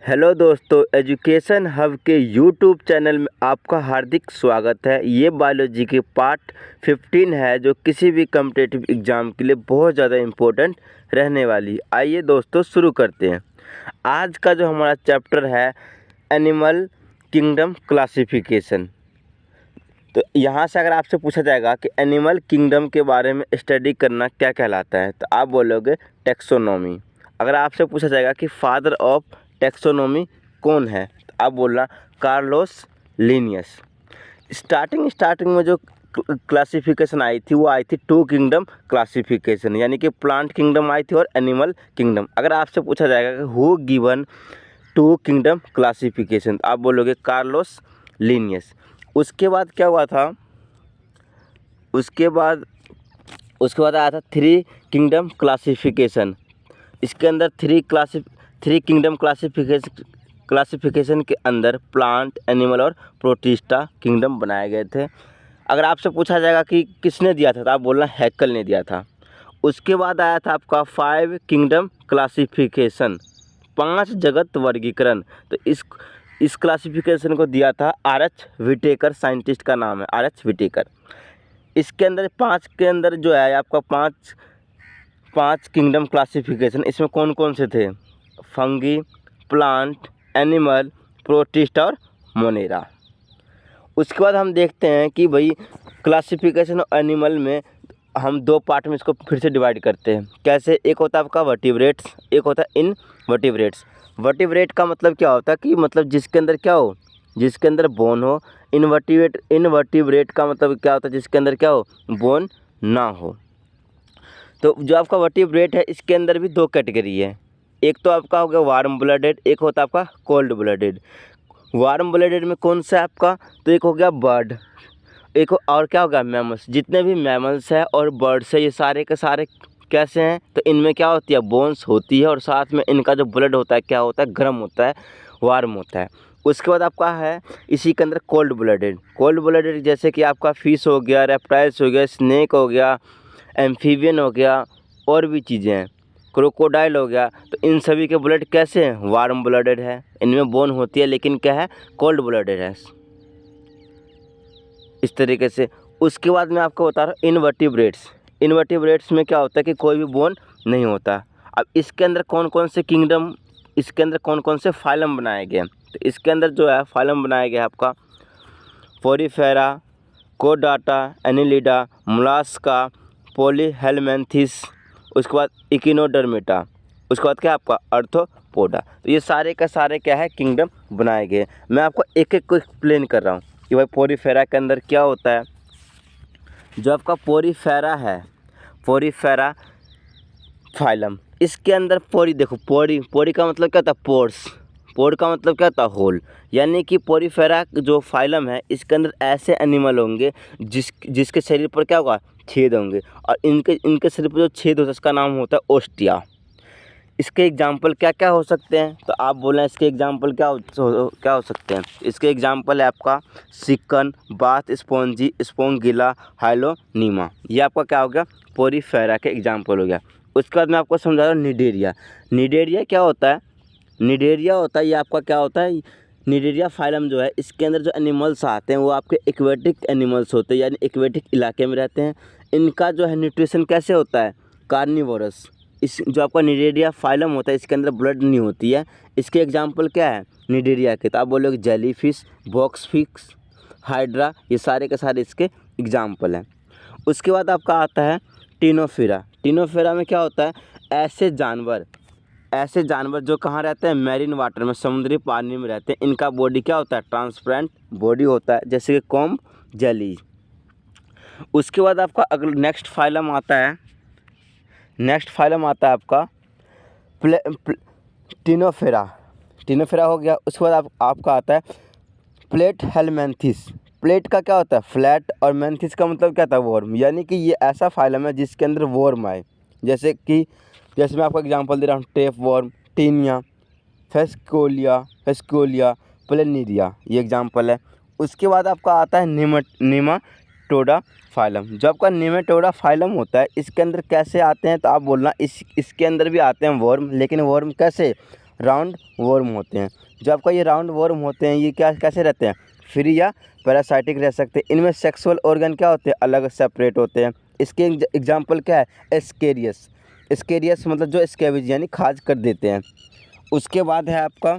Hello दोस्तों, education hub के YouTube channel में आपका हार्दिक स्वागत है। ये बायोलॉजी के पार्ट 15 है जो किसी भी कॉम्पिटिटिव एग्ज़ाम के लिए बहुत ज़्यादा इम्पोर्टेंट रहने वाली। आइए दोस्तों शुरू करते हैं। आज का जो हमारा चैप्टर है एनिमल किंगडम क्लासिफिकेशन। तो यहाँ से अगर आपसे पूछा जाएगा कि एनिमल किंगडम के बारे में स्टडी करना क्या कहलाता है, तो आप बोलोगे टैक्सोनॉमी। अगर आपसे पूछा जाएगा कि फादर ऑफ टैक्सोनॉमी कौन है, तो आप बोलना कार्लोस लिनियस। स्टार्टिंग में जो क्लासिफिकेशन आई थी वो आई थी टू किंगडम क्लासिफिकेशन, यानी कि प्लांट किंगडम आई थी और एनिमल किंगडम। अगर आपसे पूछा जाएगा कि who given to kingdom classification, आप बोलोगे कार्लोस लिनियस। उसके बाद क्या हुआ था, उसके बाद आया था थ्री किंगडम क्लासिफिकेशन। इसके अंदर थ्री किंगडम क्लासिफिकेशन के अंदर प्लांट, एनिमल और प्रोटिस्टा किंगडम बनाए गए थे। अगर आपसे पूछा जाएगा कि किसने दिया था, तो आप बोलना हैकल ने दिया था। उसके बाद आया था आपका 5 किंगडम क्लासिफिकेशन, 5 जगत वर्गीकरण। तो इस क्लासिफिकेशन को दिया था आर.एच. विटेकर, साइंटिस्ट का नाम है आर.एच. विटेकर। इसके अंदर 5 के अंदर जो है आपका पाँच किंगडम क्लासिफिकेशन, इसमें कौन कौन से थे? फंगी, प्लांट, एनिमल, प्रोटिस्ट और मोनेरा। उसके बाद हम देखते हैं कि भाई क्लासिफिकेशन और एनिमल में हम दो पार्ट में इसको फिर से डिवाइड करते हैं। कैसे? एक होता है आपका वर्टिब्रेट्स, एक होता है इनवर्टिब्रेट्स। वर्टिब्रेट का मतलब क्या होता है कि मतलब जिसके अंदर क्या हो, जिसके अंदर बोन हो। इनवर्टिब्रेट का मतलब क्या होता है? जिसके अंदर क्या हो, बोन ना हो। तो जो आपका वर्टिब्रेट है इसके अंदर भी दो कैटेगरी है। एक तो आपका हो गया वार्म ब्लडेड, एक होता है आपका कोल्ड ब्लडेड। वार्म ब्लडेड में कौन सा है आपका? तो एक हो गया बर्ड, एक और क्या होगा, मैमल्स। जितने भी मैमल्स है और बर्ड्स है ये सारे के सारे कैसे हैं? तो इनमें क्या होती है, बोन्स होती है और साथ में इनका जो ब्लड होता है क्या होता है, गर्म होता है, वार्म होता है। उसके बाद आपका है इसी के अंदर कोल्ड ब्लडेड जैसे कि आपका फिश हो गया, रेप्टाइल्स हो गया, स्नेक हो गया, एम्फीबियन हो गया और भी चीज़ें हैं, क्रोकोडाइल हो गया। तो इन सभी के ब्लड कैसे हैं? वार्म ब्लडेड है। इनमें बोन होती है लेकिन क्या है, कोल्ड ब्लडेड है, इस तरीके से। उसके बाद मैं आपको बता रहा हूँ इनवर्टिब्रेट्स में क्या होता है कि कोई भी बोन नहीं होता। अब इसके अंदर कौन कौन से फाइलम बनाए गए? तो इसके अंदर जो है फाइलम बनाया गया है आपका पोरीफेरा, कोडाटा, एनिलिडा, मोलास्का, पॉलीहेलमिन्थेस, उसके बाद इकिनोडर्मेटा, उसके बाद क्या आपका अर्थ्रोपोडा। तो ये सारे का सारे क्या है, किंगडम बनाए गए। मैं आपको एक एक को एक्सप्लेन कर रहा हूँ कि भाई पोरीफेरा के अंदर क्या होता है। जो आपका पोरीफेरा है, पोरीफेरा फाइलम, इसके अंदर देखो पोरी का मतलब क्या था, पोर का मतलब क्या था, होल। यानी कि पोरीफेरा जो फाइलम है इसके अंदर ऐसे एनिमल होंगे जिसके शरीर पर क्या होगा, छेद होंगे। और इनके शरीर पर जो छेद होता है उसका नाम होता है ओस्टिया। इसके एग्जाम्पल क्या क्या हो सकते हैं? तो आप बोलें इसके एग्जाम्पल क्या हो सकते हैं? इसके एग्जाम्पल है आपका सिकन, बाथ स्पॉन्जी, स्पोंगिला, हाइलोनीमा। ये आपका क्या हो गया, पोरीफेरा के एग्जाम्पल हो गया। उसके बाद मैं आपको समझा रहा हूँ निडेरिया क्या होता है? निडेरिया होता है, ये आपका क्या होता है, निडेरिया फाइलम जो है इसके अंदर जो एनिमल्स आते हैं वो आपके एक्वेटिक एनिमल्स होते हैं, यानी एक्वेटिक इलाके में रहते हैं। इनका जो है न्यूट्रिशन कैसे होता है, कार्निवोरस। इस जो आपका निडेरिया फाइलम होता है इसके अंदर ब्लड नहीं होती है। इसके एग्जांपल क्या है निडेरिया के? तो आप बोलोगे जेलीफिश, बॉक्सफिश, हाइड्रा, ये सारे के सारे इसके एग्जांपल हैं। उसके बाद आपका आता है टिनोफेरा में क्या होता है, ऐसे जानवर जो कहाँ रहते हैं, मैरीन वाटर में, समुद्री पानी में रहते हैं। इनका बॉडी क्या होता है, ट्रांसपेरेंट बॉडी होता है, जैसे कि कॉम्ब जेली। उसके बाद आपका अगला नेक्स्ट फाइलम आता है आपका टिनोफेरा हो गया। उसके बाद आपका आता है प्लेटहेलमिन्थेस। प्लेट का क्या होता है, फ्लैट, और मेंथिस का मतलब क्या था, वर्म। यानी कि ये ऐसा फाइलम है जिसके अंदर वर्म आए। जैसे मैं आपको एग्जांपल दे रहा हूँ, टेप वर्म, टीनिया, फेस्कोलिया, प्लेनिरिया, ये एग्जांपल है। उसके बाद आपका आता है नेमाटोडा फाइलम। जो आपका नेमाटोडा फाइलम होता है इसके अंदर कैसे आते हैं? तो आप बोलना इसके अंदर भी आते हैं वर्म, लेकिन वर्म कैसे, राउंड वर्म होते हैं। जो आपका ये राउंड वर्म होते हैं ये क्या कैसे रहते हैं, फ्री या पैरासाइटिक रह सकते हैं। इनमें सेक्सुअल ऑर्गन क्या होते हैं, अलग सेपरेट होते हैं। इसके एग्जाम्पल क्या है, एस्केरियस। एस्केरियस मतलब जो स्कैवेज यानी खाज कर देते हैं। उसके बाद है आपका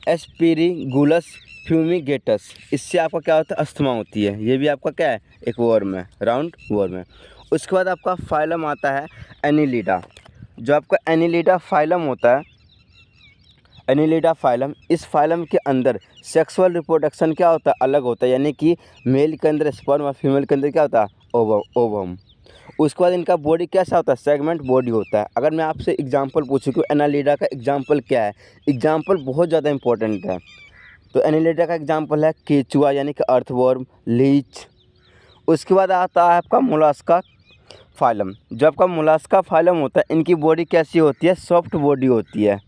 एस्पिरिगुलस फ्यूमिगेटस। इससे आपका क्या होता है, अस्थमा होती है। ये भी आपका क्या है, एक वर्म है, राउंड वर्म है। उसके बाद आपका फाइलम आता है एनिलिडा। जो आपका एनिलिडा फाइलम होता है, एनिलिडा फाइलम, इस फाइलम के अंदर सेक्सुअल रिप्रोडक्शन क्या होता है, अलग होता है। यानी कि मेल के अंदर स्पर्म और फीमेल के अंदर क्या होता है, ओवम। उसके बाद इनका बॉडी कैसा होता है, सेगमेंट बॉडी होता है। अगर मैं आपसे एग्जांपल पूछूं कि एनालिडा का एग्जांपल क्या है, एग्जांपल बहुत ज़्यादा इंपॉर्टेंट है। तो एनालिडा का एग्जांपल है केचुआ यानी कि अर्थवर्म, लीच। उसके बाद आता है आपका मोलास्का फाइलम। जो आपका मोलास्का फाइलम होता है, इनकी बॉडी कैसी होती है, सॉफ्ट बॉडी होती है।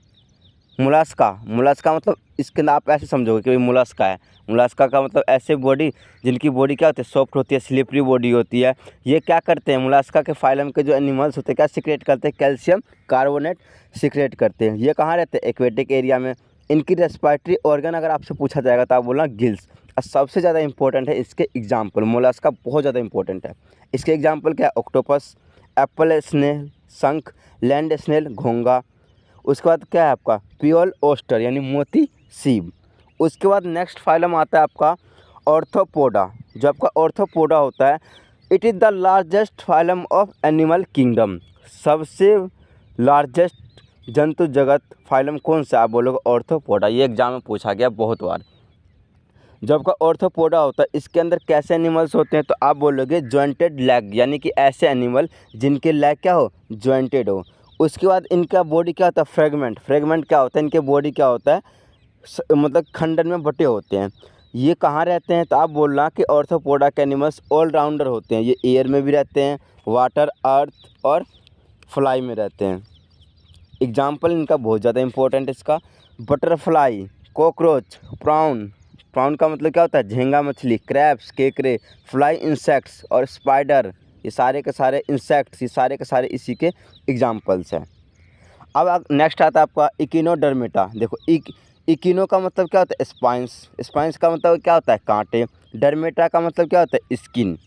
मोलास्का मतलब इसके अंदर आप ऐसे समझोगे कि भाई मोलास्का है। मोलास्का का मतलब ऐसे बॉडी जिनकी बॉडी क्या होती है, सॉफ्ट होती है, स्लिपरी बॉडी होती है। ये क्या करते हैं, मोलास्का के फाइलम के जो एनिमल्स होते हैं क्या सिक्रेट करते हैं, कैल्शियम कार्बोनेट सिक्रेट करते हैं। ये कहाँ रहते हैं, एक्वेटिक एरिया में। इनकी रेस्पिरेटरी ऑर्गन अगर आपसे पूछा जाएगा तो आप बोलना गिल्स। और सबसे ज़्यादा इंपॉर्टेंट है इसके एग्जाम्पल, मोलास्का बहुत ज़्यादा इंपॉर्टेंट है। इसके एग्जाम्पल क्या है, ऑक्टोपस, एप्पल स्नेल, शंख, लैंड स्नेल, घोंगा। उसके बाद क्या है आपका पियोल ओस्टर यानी मोती सीप। उसके बाद नेक्स्ट फाइलम आता है आपका ऑर्थोपोडा। जो आपका ऑर्थोपोडा होता है, it is the largest phylum of animal kingdom. सबसे लार्जेस्ट जंतु जगत फाइलम कौन सा, आप बोलोगे ऑर्थोपोडा। ये एग्जाम में पूछा गया बहुत बार। जो आपका ऑर्थोपोडा होता है, इसके अंदर कैसे एनिमल्स होते हैं, तो आप बोलोगे जॉइंटेड लेग यानी कि ऐसे एनिमल जिनके लेग क्या हो, जॉइंटेड हो। उसके बाद इनका बॉडी क्या होता है, फ्रेगमेंट क्या होता है, इनके बॉडी क्या होता है, मतलब खंडन में बटे होते हैं। ये कहाँ रहते हैं, तो आप बोलना कि ऑर्थोपोडा के एनिमल्स ऑलराउंडर होते हैं। ये एयर में भी रहते हैं, वाटर, अर्थ और फ्लाई में रहते हैं। एग्जाम्पल इनका बहुत ज़्यादा इंपॉर्टेंट है इसका, बटरफ्लाई, कॉकरोच, प्राउन का मतलब क्या होता है, झींगा मछली, क्रैब्स, केकड़े, फ्लाई इंसेक्ट्स और स्पाइडर। ये सारे के सारे इंसेक्ट्स, ये सारे के सारे इसी के एग्जाम्पल्स हैं। अब नेक्स्ट आता है आपका इकिनोडर्मेटा। देखो इकिनो का मतलब क्या होता है, स्पाइंस का मतलब क्या होता है, कांटे। डर्मेटा का मतलब क्या होता है, स्किन।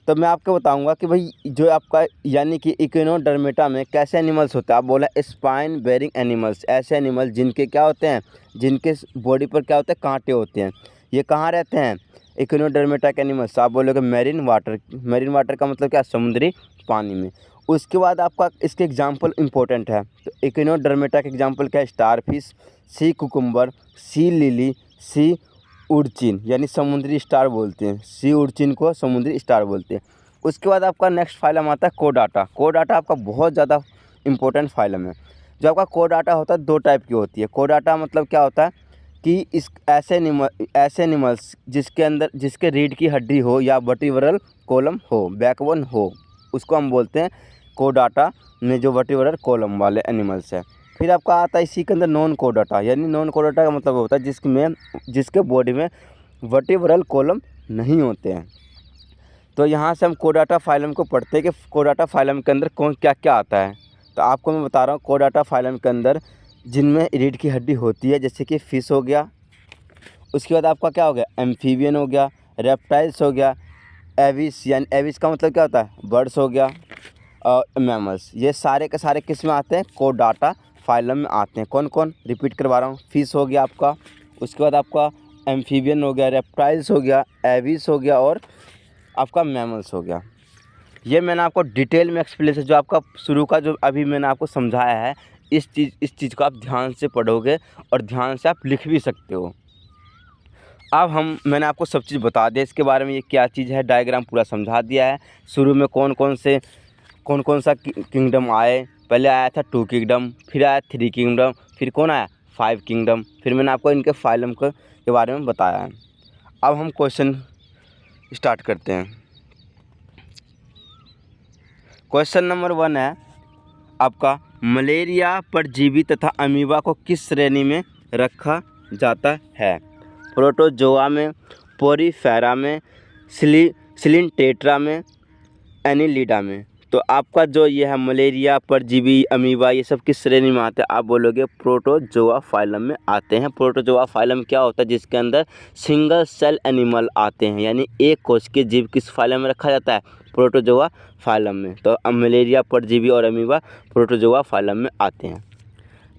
तो मैं आपको बताऊंगा कि भाई जो आपका यानी कि इकिनोडर्मेटा में कैसे एनिमल्स होते हैं। आप बोला स्पाइन बेरिंग एनिमल्स, ऐसे एनिमल जिनके क्या होते हैं, जिनके बॉडी पर क्या होते हैं, कांटे होते हैं। ये कहाँ रहते हैं, इकिनोडर्मेटा के एनिमल्स। आप बोलोगे मैरीन वाटर का मतलब क्या, समुद्री पानी में। उसके बाद आपका इसके एग्जाम्पल इंपॉर्टेंट है। तो इकिनोडर्मेटा के एग्जाम्पल क्या है, starfish, sea cucumber, sea lily, sea urchin यानी समुद्री स्टार बोलते हैं। सी उड़चिन को समुद्री स्टार बोलते हैं। उसके बाद आपका नेक्स्ट फाइलम आता है कोडाटा आपका बहुत ज़्यादा इंपॉर्टेंट फाइलम है। जो आपका कोडाटा होता है, दो टाइप की होती है। कोडाटा मतलब क्या होता है कि इस ऐसे एनिमल्स जिसके रीढ़ की हड्डी हो या वर्टिब्रल कॉलम हो, बैकबोन हो, उसको हम बोलते हैं कोडाटा में जो वर्टिब्रल कॉलम वाले एनिमल्स है। फिर आपका आता है इसी के अंदर नॉन कोडाटा, यानी नॉन कोडाटा का मतलब होता है जिसके बॉडी में वर्टिब्रल कॉलम नहीं होते हैं। तो यहाँ से हम कोडाटा फाइलम को पढ़ते हैं कि कोडाटा फाइलम के अंदर कौन क्या क्या आता है। तो आपको मैं बता रहा हूँ कोडाटा फाइलम के अंदर जिनमें रीढ़ की हड्डी होती है, जैसे कि फ़िश हो गया। उसके बाद आपका क्या हो गया, एम्फीबियन हो गया, रेप्टाइल्स हो गया, एविस यानी एविस का मतलब क्या होता है, बर्ड्स हो गया, और मैमल्स। ये सारे के सारे किस में आते हैं, कोडाटा फाइलम में आते हैं। कौन कौन, रिपीट करवा रहा हूँ, फिश हो गया आपका, उसके बाद आपका एम्फीबियन हो गया, रेप्टाइल्स हो गया, एविस हो गया और आपका मैमल्स हो गया। ये मैंने आपको डिटेल में एक्सप्लेन, जो आपका शुरू का जो अभी मैंने आपको समझाया है, इस चीज़ को आप ध्यान से पढ़ोगे और ध्यान से आप लिख भी सकते हो। अब मैंने आपको सब चीज़ बता दिया इसके बारे में, ये क्या चीज़ है, डायग्राम पूरा समझा दिया है। शुरू में कौन कौन सा किंगडम आए, पहले आया था 2 किंगडम, फिर आया 3 किंगडम, फिर कौन आया 5 किंगडम, फिर मैंने आपको इनके फाइलम के बारे में बताया है। अब हम क्वेश्चन स्टार्ट करते हैं। क्वेश्चन नंबर 1 है आपका, मलेरिया परजीवी तथा अमीबा को किस श्रेणी में रखा जाता है, प्रोटोजोआ में, पोरीफेरा में, सिलिनटेट्रा में, एनिलिडा में। तो आपका जो ये है मलेरिया, परजीवी, अमीबा, ये सब किस श्रेणी में आते हैं? आप बोलोगे प्रोटोजोआ फाइलम में आते हैं। प्रोटोजोआ फाइलम क्या होता है? जिसके अंदर सिंगल सेल एनिमल आते हैं, यानी एक कोश के जीव किस फाइलम में रखा जाता है? प्रोटोजोआ फाइलम में। तो मलेरिया, परजीवी और अमीबा प्रोटोजोआ फाइलम में आते हैं।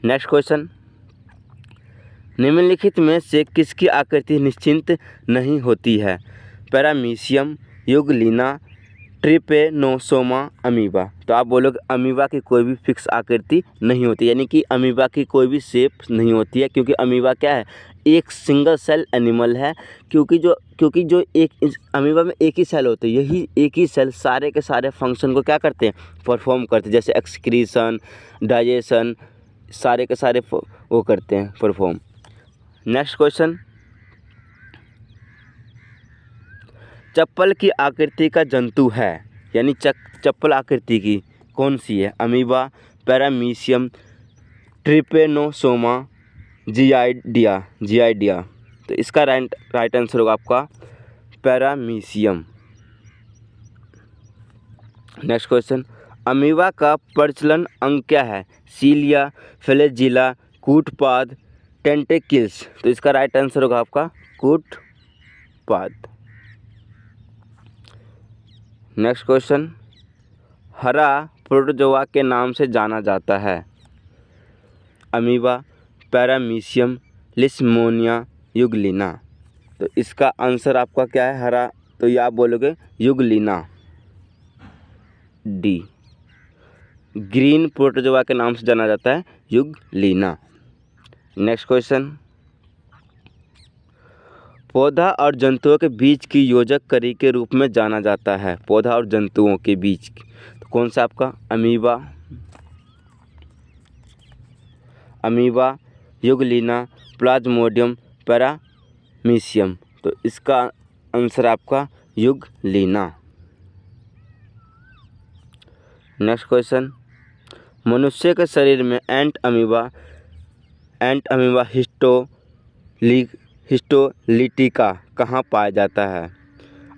नेक्स्ट क्वेश्चन, निम्नलिखित में से किसकी आकृति निश्चित नहीं होती है? Paramecium, Euglena, Trypanosoma, amoeba. तो आप बोलोगे अमीबा की कोई भी फिक्स आकृति नहीं होती, यानी कि अमीबा की कोई भी शेप नहीं होती है, क्योंकि अमीबा क्या है? एक सिंगल सेल एनिमल है। क्योंकि जो अमीबा में एक ही सेल होते हैं, यही एक ही सेल सारे के सारे फंक्शन को क्या करते हैं? परफॉर्म करते हैं। जैसे एक्सक्रीशन, डाइजेशन, सारे के सारे वो करते हैं परफॉर्म। नेक्स्ट क्वेश्चन, चप्पल की आकृति का जंतु है, यानी चप्पल आकृति की कौन सी है? Amoeba, paramecium, trypanosoma, giardia. तो इसका राइट आंसर होगा आपका पैरामीशियम। नेक्स्ट क्वेश्चन, अमीबा का प्रचलन अंग क्या है? सीलिया, फ्लैजिला, कूटपाद, टेंटेकिल्स। तो इसका राइट आंसर होगा आपका कूटपाद। नेक्स्ट क्वेश्चन, हरा प्रोटोजोआ के नाम से जाना जाता है? Amoeba, paramecium, leishmania, euglena. तो इसका आंसर आपका क्या है हरा? तो ये आप बोलोगे यूग्लिना, डी। ग्रीन प्रोटोजोआ के नाम से जाना जाता है यूग्लिना। नेक्स्ट क्वेश्चन, पौधा और जंतुओं के बीच की योजक कड़ी के रूप में जाना जाता है। पौधा और जंतुओं के बीच तो कौन सा आपका? Amoeba, Euglena, Plasmodium, paramecium. तो इसका आंसर आपका यूग्लिना। नेक्स्ट क्वेश्चन, मनुष्य के शरीर में एंट अमीबा हिस्टोलिटिका कहाँ पाया जाता है?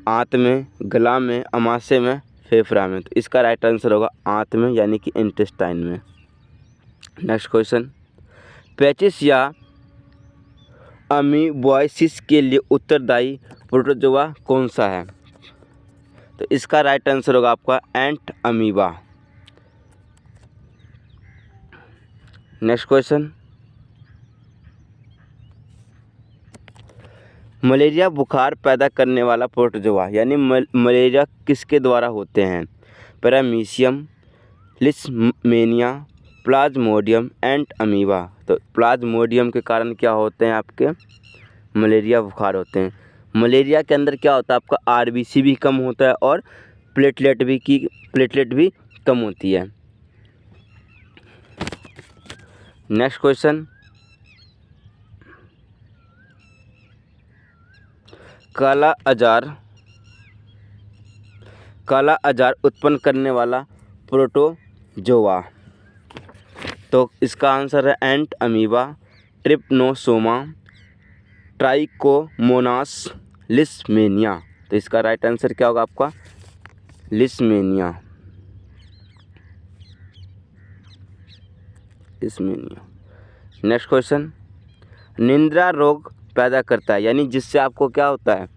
आंत में, गला में, अमाशय में, फेफड़ा में। तो इसका राइट आंसर होगा आंत में, यानी कि इंटेस्टाइन में। नेक्स्ट क्वेश्चन, पैचिस या अमीबॉयसिस के लिए उत्तरदायी प्रोटोजोआ कौन सा है? तो इसका राइट आंसर होगा आपका एंट अमीबा। नेक्स्ट क्वेश्चन, मलेरिया बुखार पैदा करने वाला प्रोटोजोआ, यानी मलेरिया किसके द्वारा होते हैं? पैरामीशियम, लिस्मेनिया, प्लाज्मोडियम, एंट अमीबा। तो प्लाज्मोडियम के कारण क्या होते हैं? आपके मलेरिया बुखार होते हैं। मलेरिया के अंदर क्या होता है? आपका आरबीसी भी कम होता है और प्लेटलेट भी कम होती है। नेक्स्ट क्वेश्चन, काला आजार उत्पन्न करने वाला प्रोटोजोआ। तो इसका आंसर है एंट अमीबा, ट्रिपनोसोमा, ट्राइकोमोनास, लिस्मेनिया। तो इसका राइट आंसर क्या होगा आपका? लिस्मेनिया। नेक्स्ट क्वेश्चन, निद्रा रोग पैदा करता है, यानी जिससे आपको क्या होता है?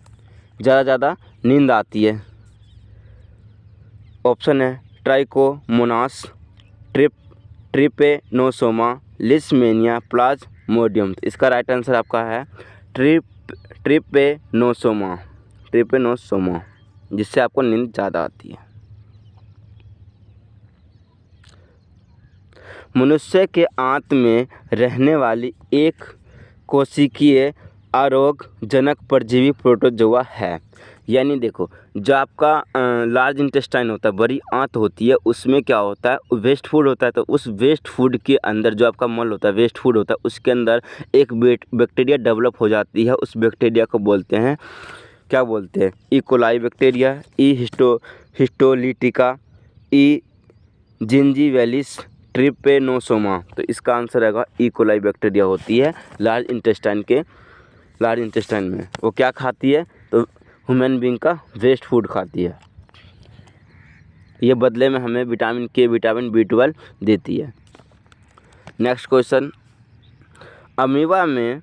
ज़्यादा नींद आती है। ऑप्शन है ट्राइकोमोनास, ट्रिपेनोसोमा, लिस्मेनिया, प्लाज्मोडियम। इसका राइट आंसर आपका है ट्रिपेनोसोमा, जिससे आपको नींद ज़्यादा आती है। मनुष्य के आंत में रहने वाली एक कोशिकीय अरोगजनक परजीवी प्रोटोजोआ है। यानी देखो, जो आपका लार्ज इंटेस्टाइन होता है, बड़ी आंत होती है, उसमें क्या होता है? वेस्ट फूड होता है। तो उस वेस्ट फूड के अंदर जो आपका मल होता है, वेस्ट फूड होता है, उसके अंदर एक बैक्टीरिया डेवलप हो जाती है। उस बैक्टीरिया को बोलते हैं, क्या बोलते हैं? ई कोलाई बैक्टीरिया, ई हिस्टोलिटिका, ई जिंजीवैलिस, ट्रिपेनोसोमा। तो इसका आंसर रहेगा ई कोलाई बैक्टीरिया होती है लार्ज इंटेस्टाइन में। वो क्या खाती है? तो ह्यूमन बीइंग का वेस्ट फूड खाती है। ये बदले में हमें विटामिन के, विटामिन B12 देती है। नेक्स्ट क्वेश्चन, अमीबा में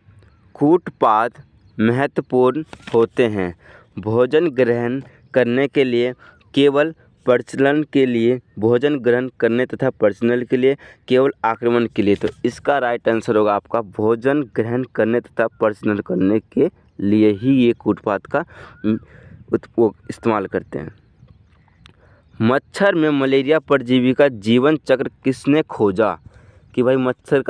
कूटपाद महत्वपूर्ण होते हैं। भोजन ग्रहण करने के लिए, केवल प्रजनन के लिए, भोजन ग्रहण करने तथा प्रजनन के लिए, केवल आक्रमण के लिए। तो इसका राइट आंसर होगा आपका भोजन ग्रहण करने तथा प्रजनन करने के लिए ही ये कूटपाद का इस्तेमाल करते हैं। मच्छर में मलेरिया परजीवी का जीवन चक्र किसने खोजा? कि भाई मच्छर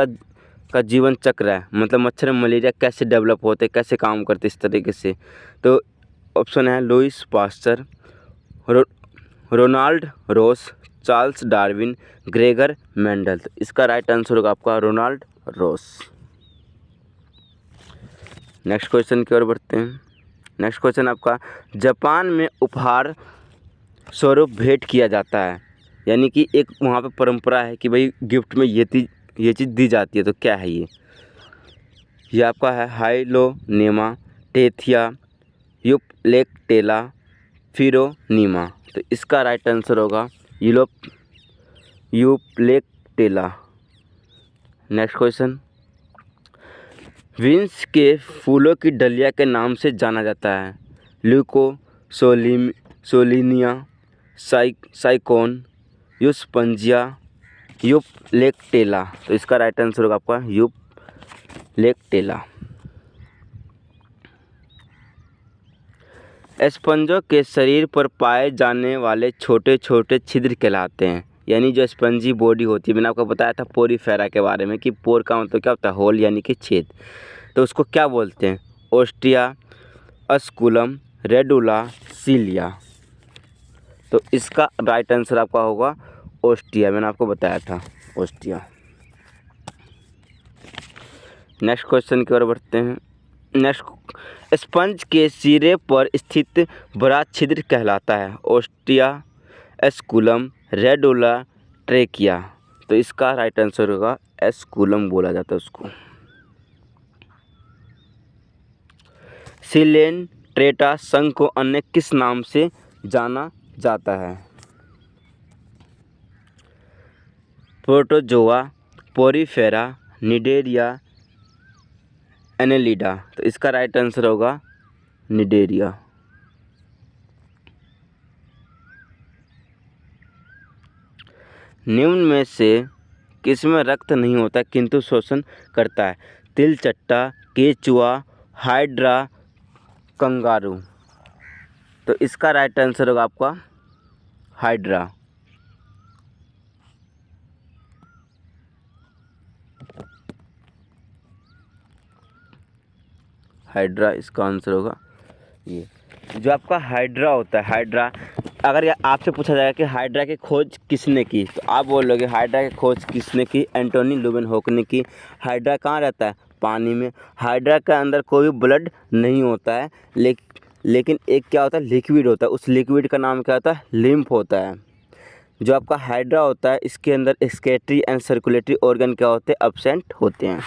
का जीवन चक्र है, मतलब मच्छर में मलेरिया कैसे डेवलप होते, कैसे काम करते इस तरीके से। तो ऑप्शन है लुईस पास्चर, रोनाल्ड रोस, चार्ल्स डार्विन, ग्रेगर मेंडल। तो इसका राइट आंसर होगा आपका रोनाल्ड रोस। नेक्स्ट क्वेश्चन की ओर बढ़ते हैं। नेक्स्ट क्वेश्चन आपका, जापान में उपहार स्वरूप भेंट किया जाता है, यानी कि एक वहाँ पे परंपरा है कि भाई गिफ्ट में ये चीज़ दी जाती है। तो क्या है ये आपका है हाइलोनेमा, टेथिया, यूपलेक्टेला, फिरोनीमा। तो इसका राइट आंसर होगा यूपलेक्टेला। नेक्स्ट क्वेश्चन, विंस के फूलों की डलिया के नाम से जाना जाता है। सोलिनिया, साइकोन, यूस्पंजिया, यूपलेक्टेला। तो इसका राइट आंसर होगा आपका यूपलेक्टेला। स्पंजों के शरीर पर पाए जाने वाले छोटे छोटे छिद्र कहलाते हैं, यानी जो स्पंजी बॉडी होती है, मैंने आपको बताया था पोरीफेरा के बारे में कि पोर का मतलब क्या होता है, होल यानी कि छेद। तो उसको क्या बोलते हैं? Ostia, osculum, radula, cilia. तो इसका राइट आंसर आपका होगा ओस्टिया, मैंने आपको बताया था ओस्टिया। नेक्स्ट क्वेश्चन की ओर बढ़ते हैं। नेक्स्ट, स्पंज के सिरे पर स्थित बड़ा छिद्र कहलाता है। Ostia, osculum, radula, trachea. तो इसका राइट आंसर होगा एस्कुलम बोला जाता है उसको। सिलेंट्रेटा संघ को अन्य किस नाम से जाना जाता है? Protozoa, Porifera, Cnidaria, Annelida. तो इसका राइट आंसर होगा निडेरिया। निम्न में से किसमें रक्त नहीं होता किंतु शोषण करता है? तिलचट्टा, केचुआ, हाइड्रा, कंगारू। तो इसका राइट आंसर होगा आपका हाइड्रा। हाइड्रा इसका आंसर होगा ये। जो आपका हाइड्रा होता है, हाइड्रा, अगर ये आपसे पूछा जाएगा कि हाइड्रा की खोज किसने की, तो आप बोलोगे हाइड्रा की खोज किसने की? एंटोनी लुवेनहोक ने की। हाइड्रा कहाँ रहता है? पानी में। हाइड्रा के अंदर कोई ब्लड नहीं होता है, लेकिन एक क्या होता है, लिक्विड होता है। उस लिक्विड का नाम क्या होता है? लिम्फ होता है। जो आपका हाइड्रा होता है, इसके अंदर एक्सक्रीटरी एंड सर्कुलेटरी ऑर्गन क्या होते हैं? एब्सेंट होते हैं।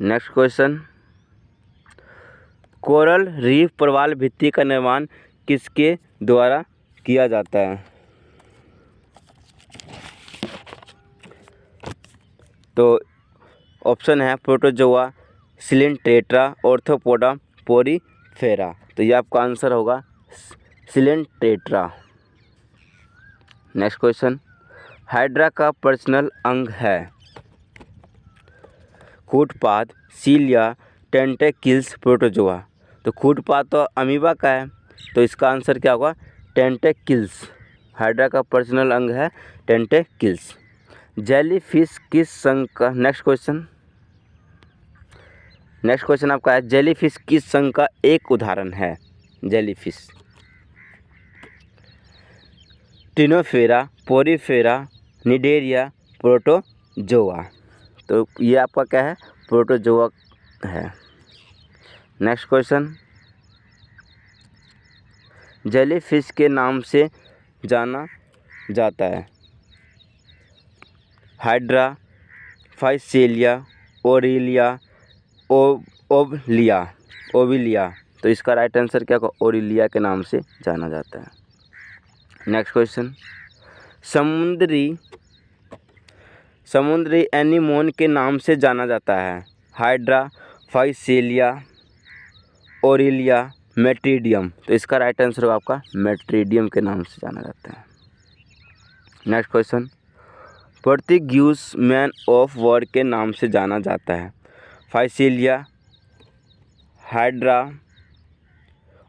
नेक्स्ट क्वेश्चन, कोरल रीफ प्रवाल भित्ति का निर्माण किसके द्वारा किया जाता है? तो ऑप्शन है प्रोटोजोआ, सिलेंट्रेटा, ऑर्थोपोडा, पोरीफेरा। तो ये आपका आंसर होगा सिलेंट्रेटा। नेक्स्ट क्वेश्चन, हाइड्रा का पर्सनल अंग है। कूटपाद, सीलिया, टेंटेकिल्स, प्रोटोजोआ। तो कूटपाद तो अमीबा का है, तो इसका आंसर क्या होगा? टेंटेकिल्स। हाइड्रा का पर्सनल अंग है टेंटेकिल्स। जेलीफिश किस संघ का? नेक्स्ट क्वेश्चन आपका है, जेलीफिश किस संघ का एक उदाहरण है? Jellyfish ctenophora, porifera, cnidaria, protozoa. तो ये आपका क्या है? प्रोटोजोआ है। नेक्स्ट क्वेश्चन, जेलीफिश के नाम से जाना जाता है। Hydra, physalia, aurelia, obelia. तो इसका राइट आंसर क्या होगा, ओरिलिया के नाम से जाना जाता है। नेक्स्ट क्वेश्चन, समुद्री एनीमोन के नाम से जाना जाता है। Hydra, physalia, aurelia, metridium. तो इसका राइट आंसर होगा आपका मेट्रीडियम के नाम से जाना जाता है। Next question, Portuguese man of war के नाम से जाना जाता है। Physalia, hydra,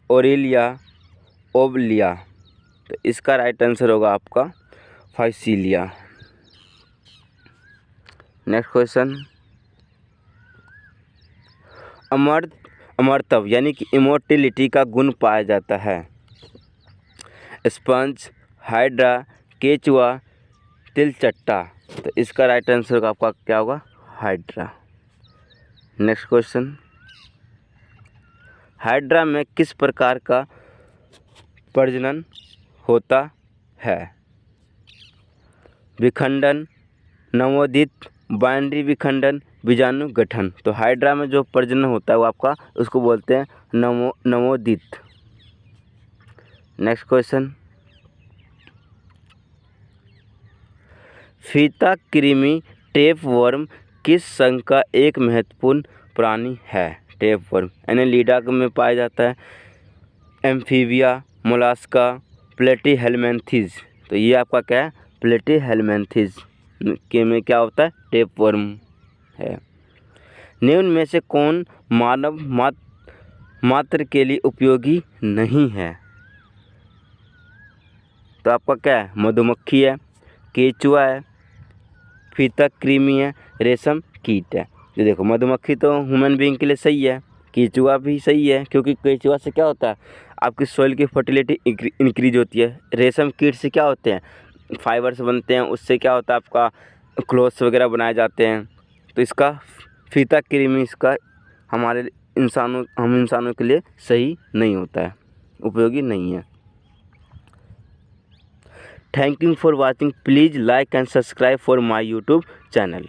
aurelia, obelia. तो इसका राइट आंसर होगा आपका फाइसेलिया। नेक्स्ट क्वेश्चन, अमरत्व यानी कि इमोर्टिलिटी का गुण पाया जाता है। स्पंज, हाइड्रा, केचुआ, तिलचट्टा। तो इसका राइट आंसर होगा आपका क्या होगा, हाइड्रा। नेक्स्ट क्वेश्चन, हाइड्रा में किस प्रकार का प्रजनन होता है। विखंडन, नवोदित, बाइनरी विखंडन, बीजाणु गठन। तो हाइड्रा में जो प्रजनन होता है वो आपका उसको बोलते हैं नवोदित। नेक्स्ट क्वेश्चन, फीता कृमि टेपवर्म किस संघ का एक महत्वपूर्ण प्राणी है। टेपवर्म एनेलिडा में पाया जाता है। Amphibia, Mollusca, Platyhelminthes. तो ये आपका क्या है, प्लेटीहेल्मिन्थेस के में क्या होता है, टेपवर्म है। निम्न में से कौन मानव मात्र के लिए उपयोगी नहीं है। तो आपका क्या है, मधुमक्खी है, केचुआ है, फीता कृमि है, रेशम कीट है। ये देखो मधुमक्खी तो ह्यूमन बीइंग के लिए सही है, केचुआ भी सही है क्योंकि केचुआ से क्या होता है, आपकी सॉइल की फर्टिलिटी इंक्रीज होती है। रेशम कीट से क्या होते हैं, फाइबर्स बनते हैं, उससे क्या होता है आपका क्लोथ्स वगैरह बनाए जाते हैं। तो इसका फीता कृमि इसका हम इंसानों के लिए सही नहीं होता है, उपयोगी नहीं है। Thank you for watching. Please like and subscribe for my YouTube channel.